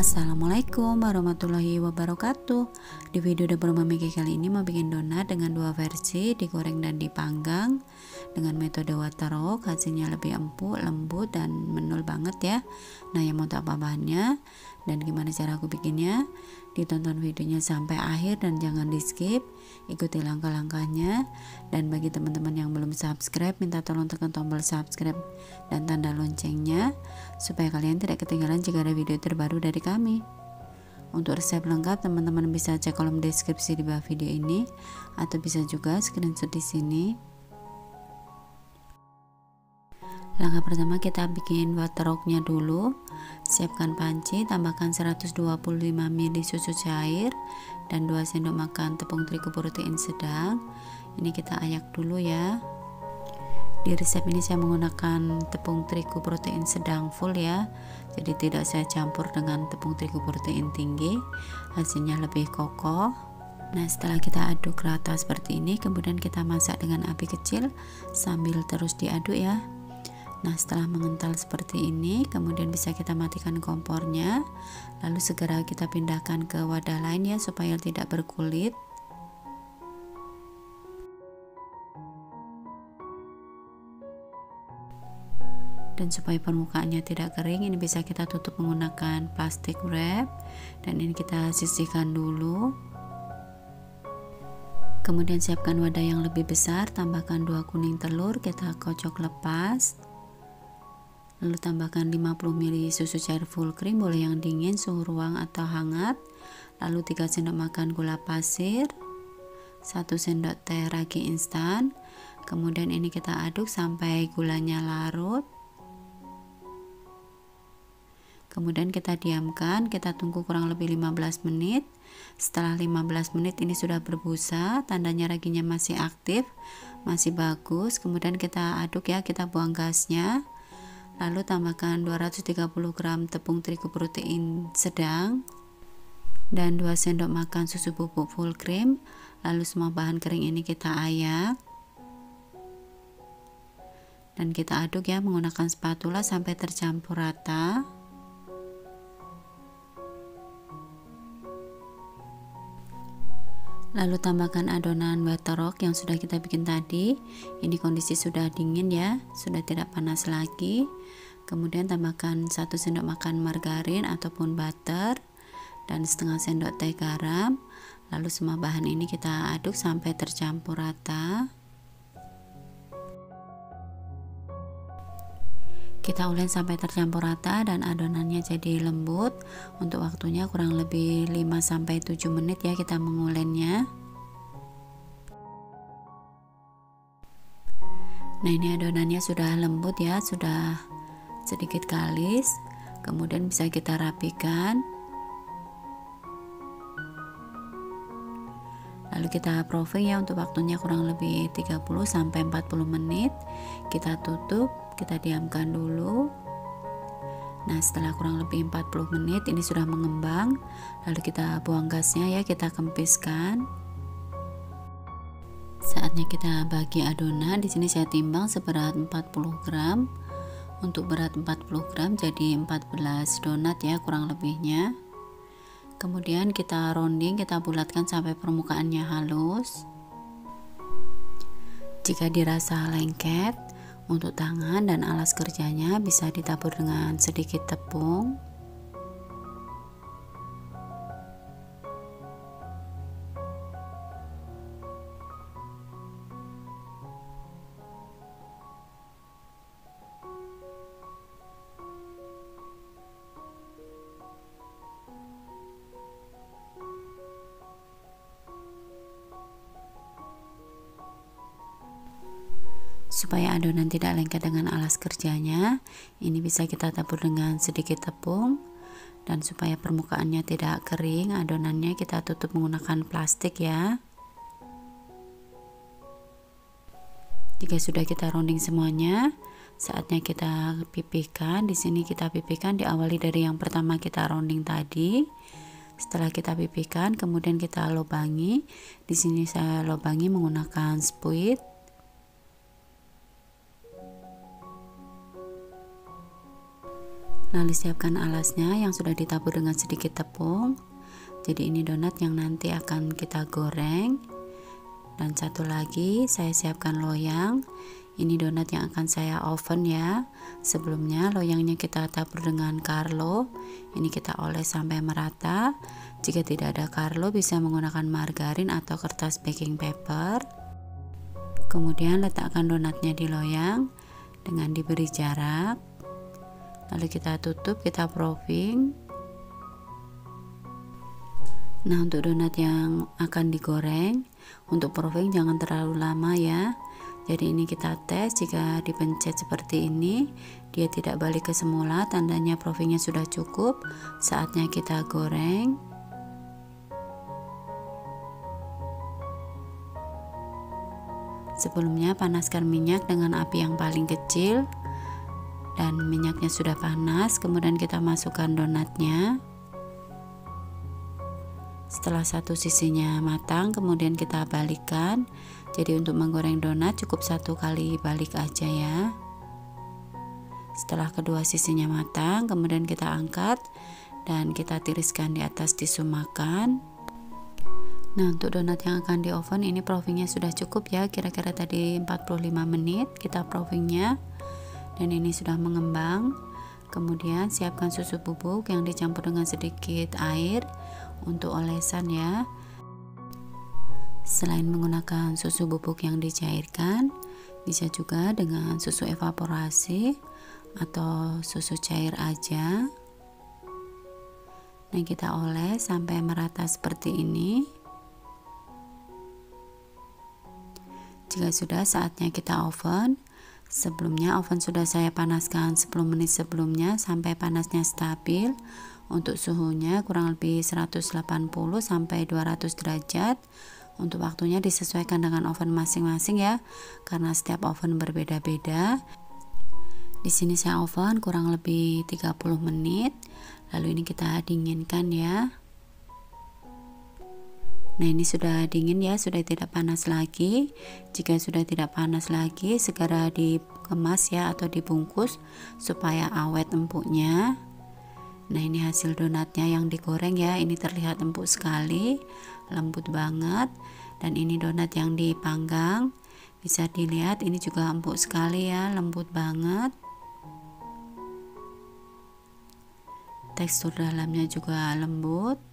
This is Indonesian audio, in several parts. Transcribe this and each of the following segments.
Assalamualaikum warahmatullahi wabarakatuh. Di video dapur Mami Ki kali ini mau bikin donat dengan dua versi, digoreng dan dipanggang dengan metode waterok. Hasilnya lebih empuk, lembut dan menul banget ya. Nah, yang mau tahu apa bahannya dan gimana cara aku bikinnya, ditonton videonya sampai akhir dan jangan di skip, ikuti langkah-langkahnya. Dan bagi teman-teman yang belum subscribe, minta tolong tekan tombol subscribe dan tanda loncengnya supaya kalian tidak ketinggalan jika ada video terbaru dari kami. Untuk resep lengkap teman-teman bisa cek kolom deskripsi di bawah video ini atau bisa juga screenshot di sini. Langkah pertama kita bikin wateroknya dulu. Siapkan panci, tambahkan 125 ml susu cair dan 2 sendok makan tepung terigu protein sedang. Ini kita ayak dulu ya. Di resep ini saya menggunakan tepung terigu protein sedang full ya. Jadi tidak saya campur dengan tepung terigu protein tinggi. Hasilnya lebih kokoh. Nah, setelah kita aduk rata seperti ini, kemudian kita masak dengan api kecil sambil terus diaduk ya. Nah, setelah mengental seperti ini, kemudian bisa kita matikan kompornya, lalu segera kita pindahkan ke wadah lain ya supaya tidak berkulit. Dan supaya permukaannya tidak kering, ini bisa kita tutup menggunakan plastik wrap dan ini kita sisihkan dulu. Kemudian siapkan wadah yang lebih besar, tambahkan 2 kuning telur, kita kocok lepas. Lalu tambahkan 50 ml susu cair full cream, boleh yang dingin, suhu ruang atau hangat. Lalu 3 sendok makan gula pasir, 1 sendok teh ragi instan. Kemudian ini kita aduk sampai gulanya larut. Kemudian kita diamkan, kita tunggu kurang lebih 15 menit. Setelah 15 menit ini sudah berbusa, tandanya raginya masih aktif, masih bagus. Kemudian kita aduk ya, kita buang gasnya. Lalu tambahkan 230 gram tepung terigu protein sedang dan 2 sendok makan susu bubuk full cream. Lalu semua bahan kering ini kita ayak dan kita aduk ya menggunakan spatula sampai tercampur rata. Lalu tambahkan adonan waterok yang sudah kita bikin tadi. Ini kondisi sudah dingin ya, sudah tidak panas lagi. Kemudian tambahkan 1 sendok makan margarin ataupun butter dan setengah sendok teh garam. Lalu semua bahan ini kita aduk sampai tercampur rata. Kita ulek sampai tercampur rata dan adonannya jadi lembut. Untuk waktunya kurang lebih 5-7 menit ya kita menguleknya. Nah, ini adonannya sudah lembut ya, sudah sedikit kalis. Kemudian bisa kita rapikan. Lalu kita proofing ya, untuk waktunya kurang lebih 30-40 menit. Kita tutup, kita diamkan dulu. Nah, setelah kurang lebih 40 menit ini sudah mengembang. Lalu kita buang gasnya ya, kita kempiskan. Saatnya kita bagi adonan. Di sini saya timbang seberat 40 gram. Untuk berat 40 gram jadi 14 donat ya kurang lebihnya. Kemudian kita rounding, kita bulatkan sampai permukaannya halus. Jika dirasa lengket, untuk tangan dan alas kerjanya bisa ditabur dengan sedikit tepung. Supaya adonan tidak lengket dengan alas kerjanya, ini bisa kita tabur dengan sedikit tepung. Dan supaya permukaannya tidak kering, adonannya kita tutup menggunakan plastik ya. Jika sudah kita rounding semuanya, saatnya kita pipihkan. Di sini kita pipihkan diawali dari yang pertama kita rounding tadi. Setelah kita pipihkan, kemudian kita lubangi. Di sini saya lubangi menggunakan spuit. Lalu siapkan alasnya yang sudah ditabur dengan sedikit tepung. Jadi ini donat yang nanti akan kita goreng. Dan satu lagi saya siapkan loyang. Ini donat yang akan saya oven ya. Sebelumnya loyangnya kita tabur dengan Carlo. Ini kita oles sampai merata. Jika tidak ada Carlo bisa menggunakan margarin atau kertas baking paper. Kemudian letakkan donatnya di loyang dengan diberi jarak. Lalu kita tutup, kita proofing. Nah, untuk donat yang akan digoreng, untuk proofing jangan terlalu lama ya. Jadi ini kita tes, jika dipencet seperti ini dia tidak balik ke semula, tandanya proofingnya sudah cukup, saatnya kita goreng. Sebelumnya panaskan minyak dengan api yang paling kecil, dan minyaknya sudah panas, kemudian kita masukkan donatnya. Setelah satu sisinya matang, kemudian kita balikkan. Jadi untuk menggoreng donat cukup satu kali balik aja ya. Setelah kedua sisinya matang, kemudian kita angkat dan kita tiriskan di atas tisu makan. Nah, untuk donat yang akan di oven ini proofingnya sudah cukup ya, kira-kira tadi 45 menit kita proofingnya. Dan ini sudah mengembang. Kemudian siapkan susu bubuk yang dicampur dengan sedikit air untuk olesan ya. Selain menggunakan susu bubuk yang dicairkan, bisa juga dengan susu evaporasi atau susu cair aja. Nah, kita oles sampai merata seperti ini. Jika sudah, saatnya kita oven. Sebelumnya oven sudah saya panaskan 10 menit sebelumnya sampai panasnya stabil. Untuk suhunya kurang lebih 180 sampai 200 derajat. Untuk waktunya disesuaikan dengan oven masing-masing ya, karena setiap oven berbeda-beda. Di sini saya oven kurang lebih 30 menit. Lalu ini kita dinginkan ya. Nah, ini sudah dingin ya, sudah tidak panas lagi. Jika sudah tidak panas lagi, segera dikemas ya atau dibungkus supaya awet empuknya. Nah, ini hasil donatnya yang digoreng ya. Ini terlihat empuk sekali, lembut banget. Dan ini donat yang dipanggang, bisa dilihat ini juga empuk sekali ya, lembut banget. Tekstur dalamnya juga lembut.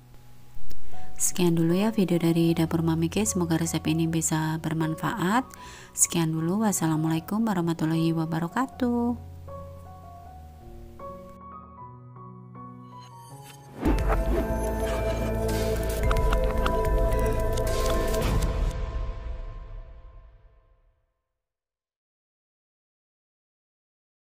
Sekian dulu ya video dari Dapur Mami K, semoga resep ini bisa bermanfaat. Sekian dulu, wassalamualaikum warahmatullahi wabarakatuh.